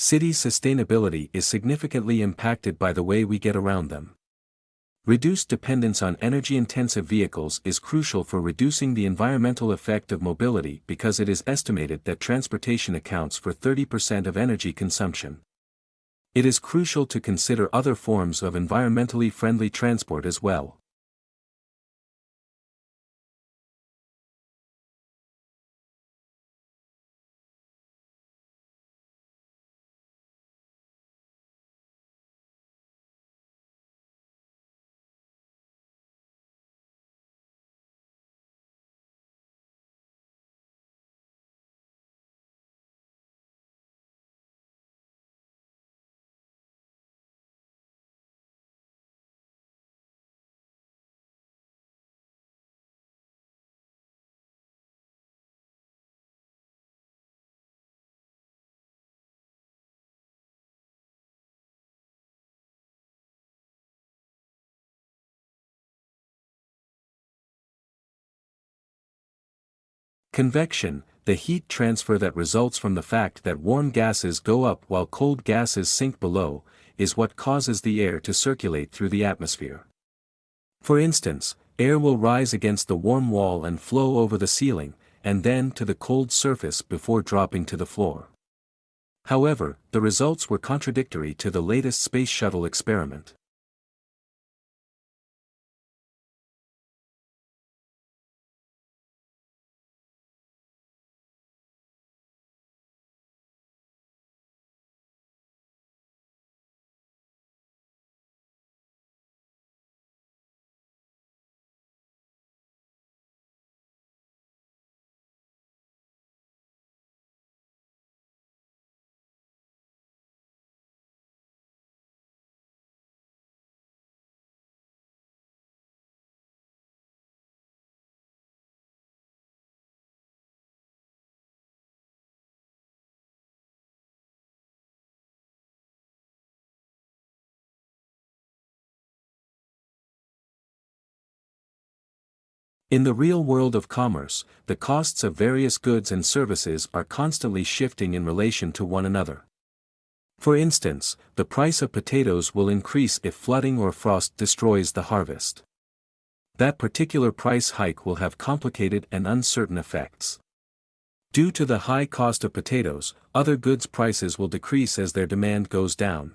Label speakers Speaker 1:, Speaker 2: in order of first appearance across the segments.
Speaker 1: Cities' sustainability is significantly impacted by the way we get around them. Reduced dependence on energy-intensive vehicles is crucial for reducing the environmental effect of mobility because it is estimated that transportation accounts for 30% of energy consumption. It is crucial to consider other forms of environmentally friendly transport as well. Convection, the heat transfer that results from the fact that warm gases go up while cold gases sink below, is what causes the air to circulate through the atmosphere. For instance, air will rise against the warm wall and flow over the ceiling, and then to the cold surface before dropping to the floor. However, the results were contradictory to the latest Space Shuttle experiment. In the real world of commerce, the costs of various goods and services are constantly shifting in relation to one another. For instance, the price of potatoes will increase if flooding or frost destroys the harvest. That particular price hike will have complicated and uncertain effects. Due to the high cost of potatoes, other goods' prices will decrease as their demand goes down.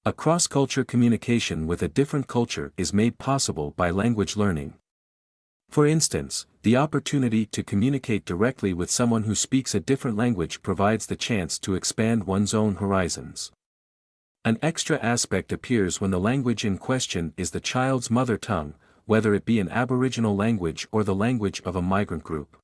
Speaker 1: A cross-culture communication with a different culture is made possible by language learning. For instance, the opportunity to communicate directly with someone who speaks a different language provides the chance to expand one's own horizons. An extra aspect appears when the language in question is the child's mother tongue, whether it be an Aboriginal language or the language of a migrant group.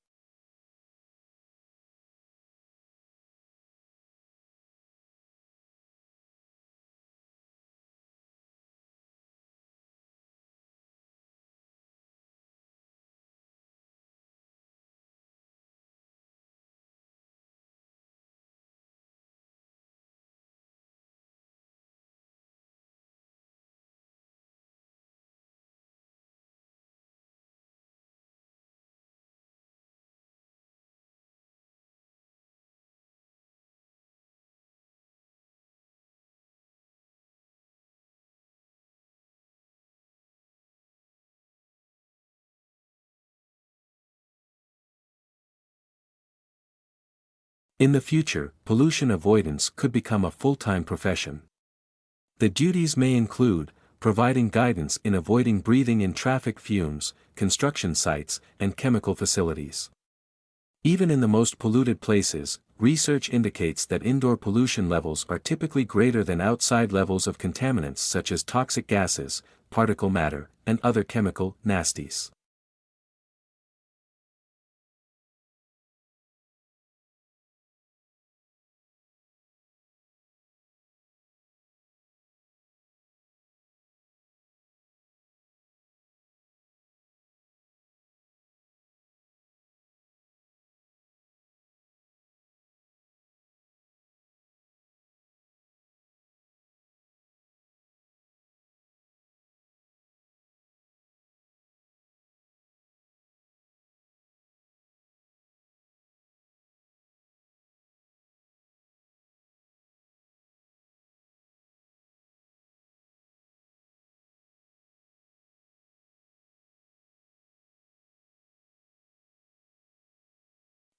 Speaker 1: In the future, pollution avoidance could become a full-time profession. The duties may include providing guidance in avoiding breathing in traffic fumes, construction sites, and chemical facilities. Even in the most polluted places, research indicates that indoor pollution levels are typically greater than outside levels of contaminants such as toxic gases, particle matter, and other chemical nasties.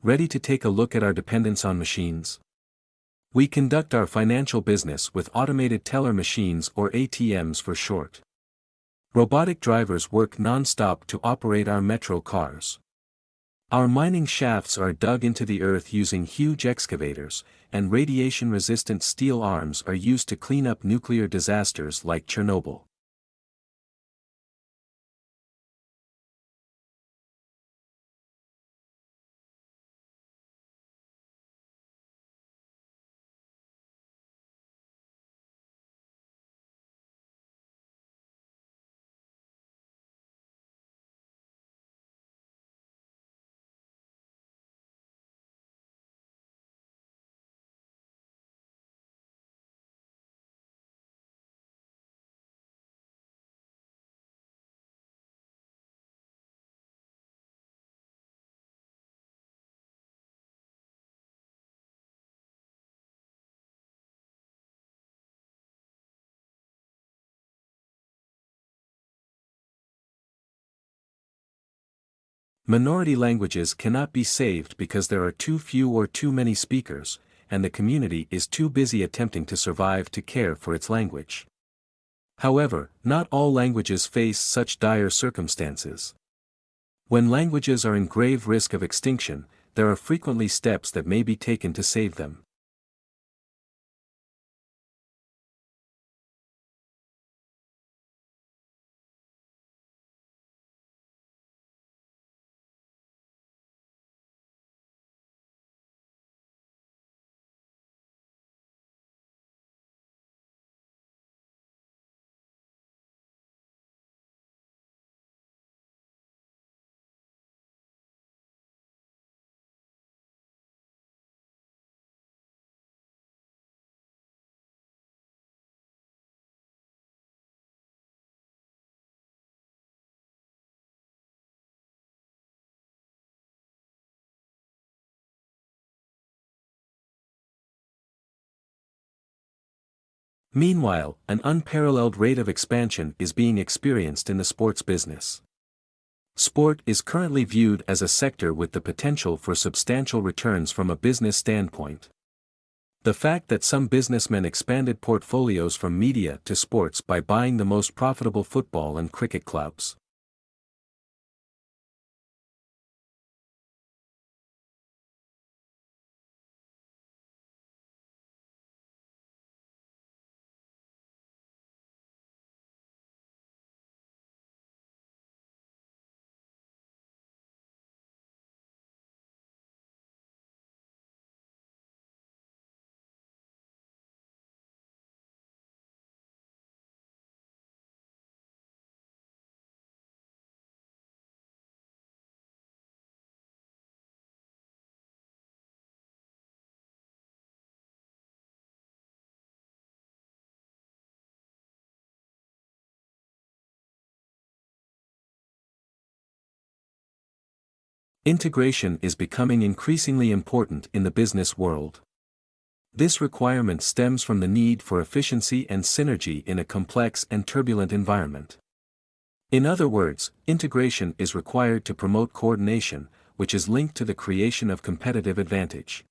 Speaker 1: Ready to take a look at our dependence on machines? We conduct our financial business with automated teller machines, or ATMs for short. Robotic drivers work non-stop to operate our metro cars. Our mining shafts are dug into the earth using huge excavators, and radiation-resistant steel arms are used to clean up nuclear disasters like Chernobyl. Minority languages cannot be saved because there are too few or too many speakers, and the community is too busy attempting to survive to care for its language. However, not all languages face such dire circumstances. When languages are in grave risk of extinction, there are frequently steps that may be taken to save them. Meanwhile, an unparalleled rate of expansion is being experienced in the sports business. Sport is currently viewed as a sector with the potential for substantial returns from a business standpoint. The fact that some businessmen expanded portfolios from media to sports by buying the most profitable football and cricket clubs. Integration is becoming increasingly important in the business world. This requirement stems from the need for efficiency and synergy in a complex and turbulent environment. In other words, integration is required to promote coordination, which is linked to the creation of competitive advantage.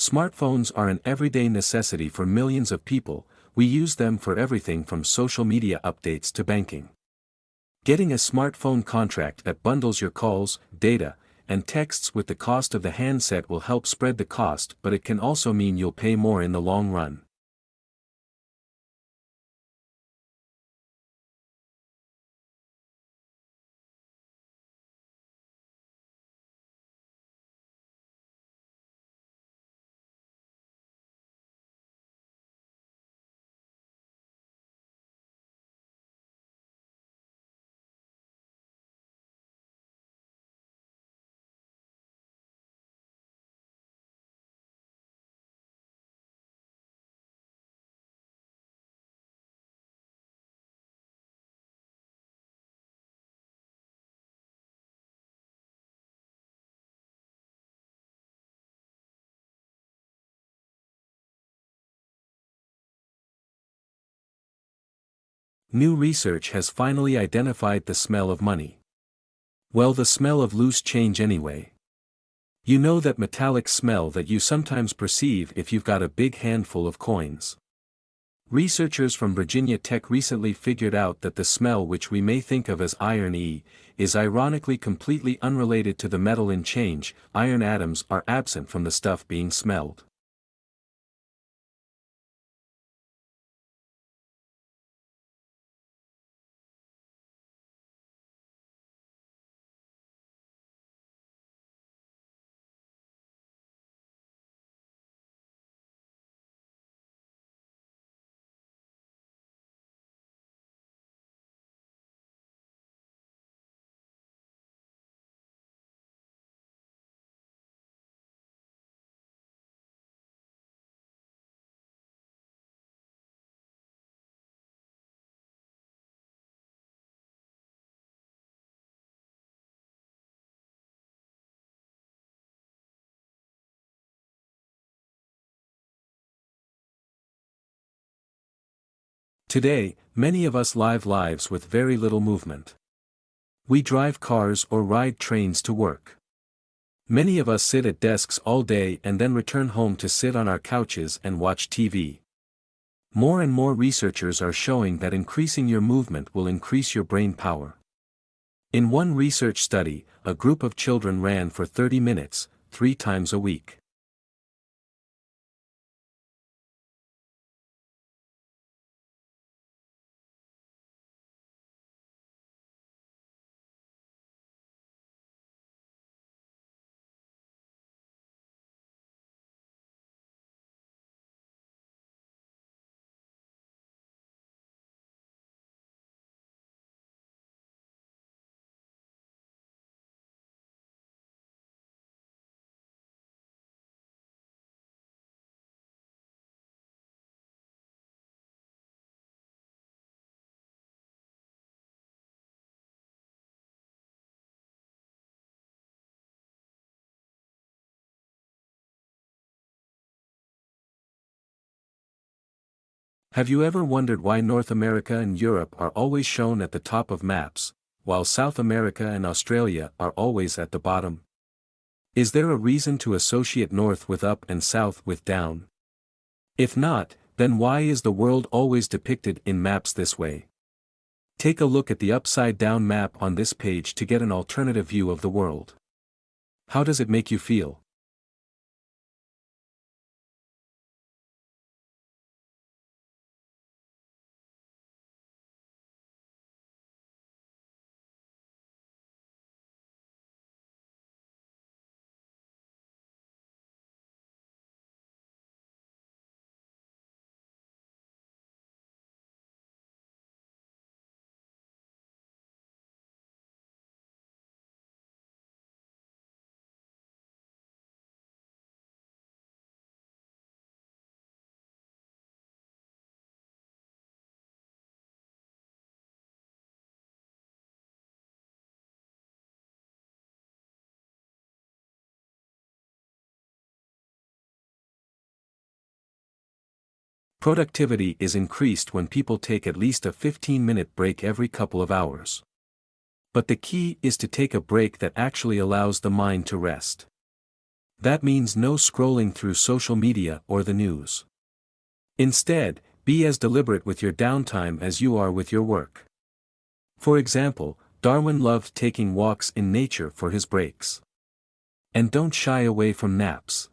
Speaker 1: Smartphones are an everyday necessity for millions of people. We use them for everything from social media updates to banking. Getting a smartphone contract that bundles your calls, data, and texts with the cost of the handset will help spread the cost, but it can also mean you'll pay more in the long run. New research has finally identified the smell of money. Well, the smell of loose change anyway. You know that metallic smell that you sometimes perceive if you've got a big handful of coins. Researchers from Virginia Tech recently figured out that the smell, which we may think of as iron is ironically completely unrelated to the metal in change. Iron atoms are absent from the stuff being smelled. Today, many of us live lives with very little movement. We drive cars or ride trains to work. Many of us sit at desks all day and then return home to sit on our couches and watch TV. More and more researchers are showing that increasing your movement will increase your brain power. In one research study, a group of children ran for 30 minutes, 3 times a week. Have you ever wondered why North America and Europe are always shown at the top of maps, while South America and Australia are always at the bottom? Is there a reason to associate North with up and South with down? If not, then why is the world always depicted in maps this way? Take a look at the upside-down map on this page to get an alternative view of the world. How does it make you feel? Productivity is increased when people take at least a 15-minute break every couple of hours. But the key is to take a break that actually allows the mind to rest. That means no scrolling through social media or the news. Instead, be as deliberate with your downtime as you are with your work. For example, Darwin loved taking walks in nature for his breaks. And don't shy away from naps.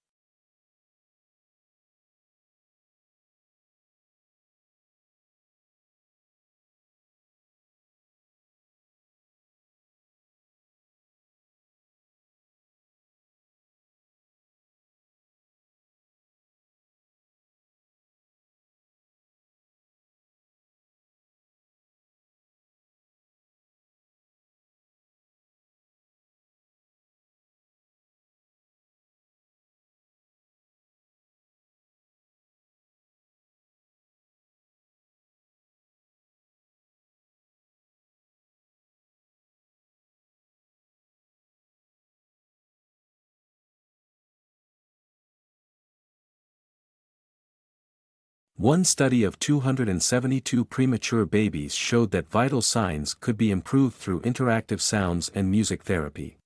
Speaker 1: One study of 272 premature babies showed that vital signs could be improved through interactive sounds and music therapy.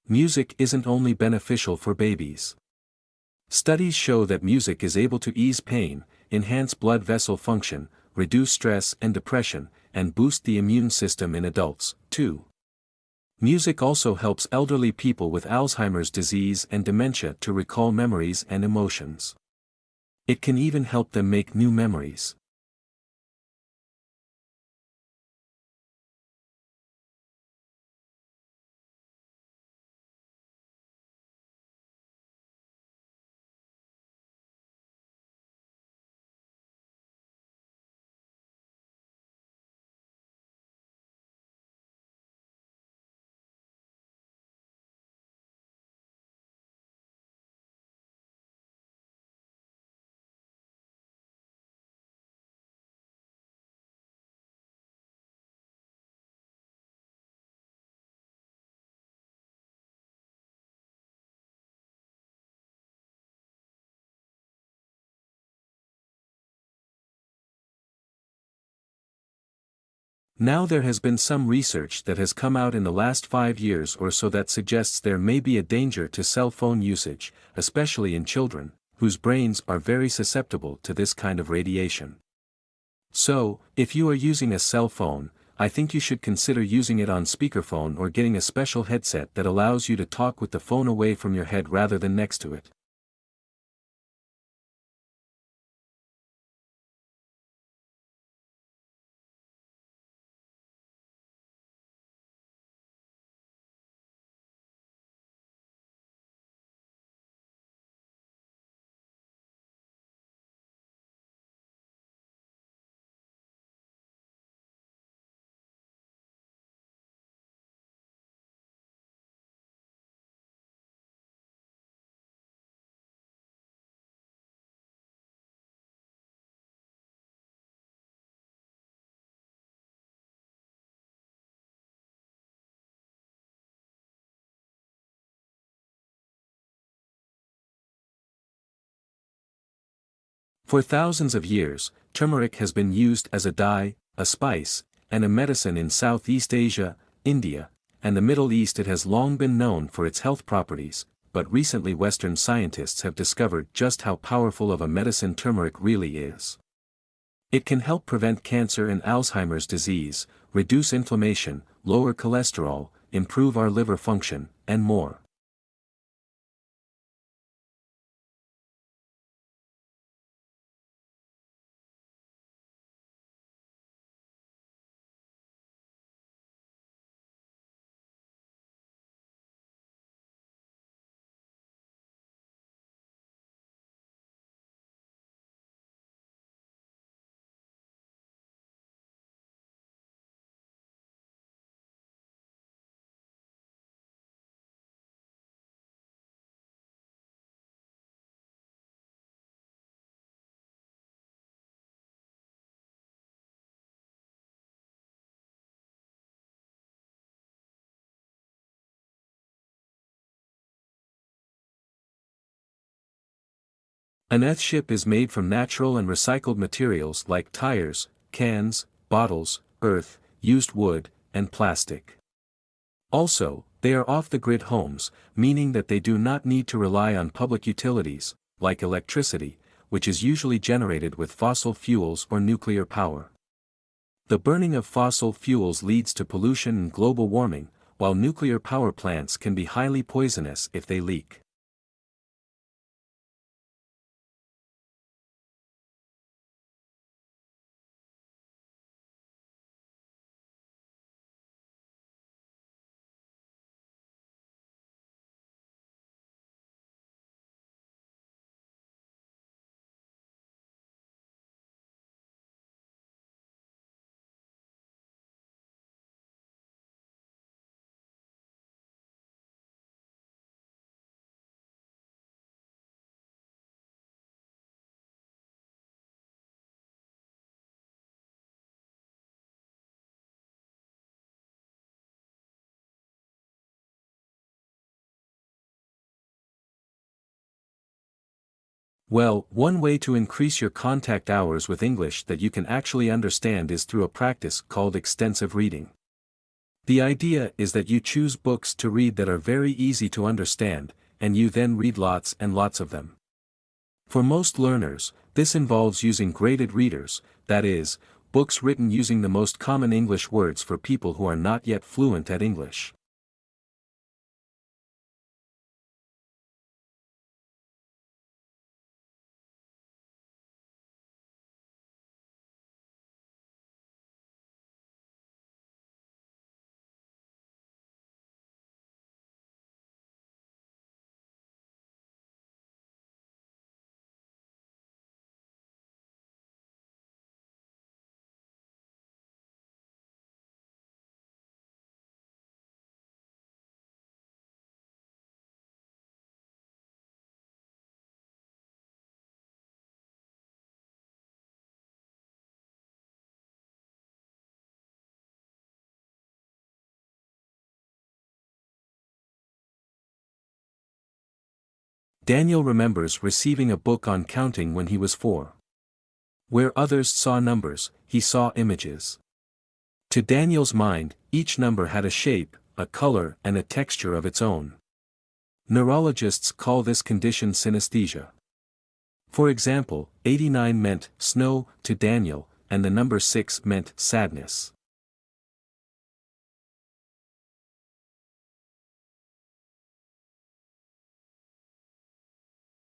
Speaker 1: Music isn't only beneficial for babies. Studies show that music is able to ease pain, enhance blood vessel function, reduce stress and depression, and boost the immune system in adults, too. Music also helps elderly people with Alzheimer's disease and dementia to recall memories and emotions. It can even help them make new memories. Now there has been some research that has come out in the last 5 years or so that suggests there may be a danger to cell phone usage, especially in children, whose brains are very susceptible to this kind of radiation. So, if you are using a cell phone, I think you should consider using it on speakerphone or getting a special headset that allows you to talk with the phone away from your head rather than next to it. For thousands of years, turmeric has been used as a dye, a spice, and a medicine in Southeast Asia, India, and the Middle East. It has long been known for its health properties, but recently Western scientists have discovered just how powerful of a medicine turmeric really is. It can help prevent cancer and Alzheimer's disease, reduce inflammation, lower cholesterol, improve our liver function, and more. An earthship is made from natural and recycled materials like tires, cans, bottles, earth, used wood, and plastic. Also, They are off-the-grid homes, meaning that they do not need to rely on public utilities, like electricity, which is usually generated with fossil fuels or nuclear power. The burning of fossil fuels leads to pollution and global warming, while nuclear power plants can be highly poisonous if they leak. Well, one way to increase your contact hours with English that you can actually understand is through a practice called extensive reading. The idea is that you choose books to read that are very easy to understand, and you then read lots and lots of them. For most learners, this involves using graded readers, that is, books written using the most common English words for people who are not yet fluent at English. Daniel remembers receiving a book on counting when he was 4. Where others saw numbers, he saw images. To Daniel's mind, each number had a shape, a color, and a texture of its own. Neurologists call this condition synesthesia. For example, 89 meant snow to Daniel, and the number 6 meant sadness.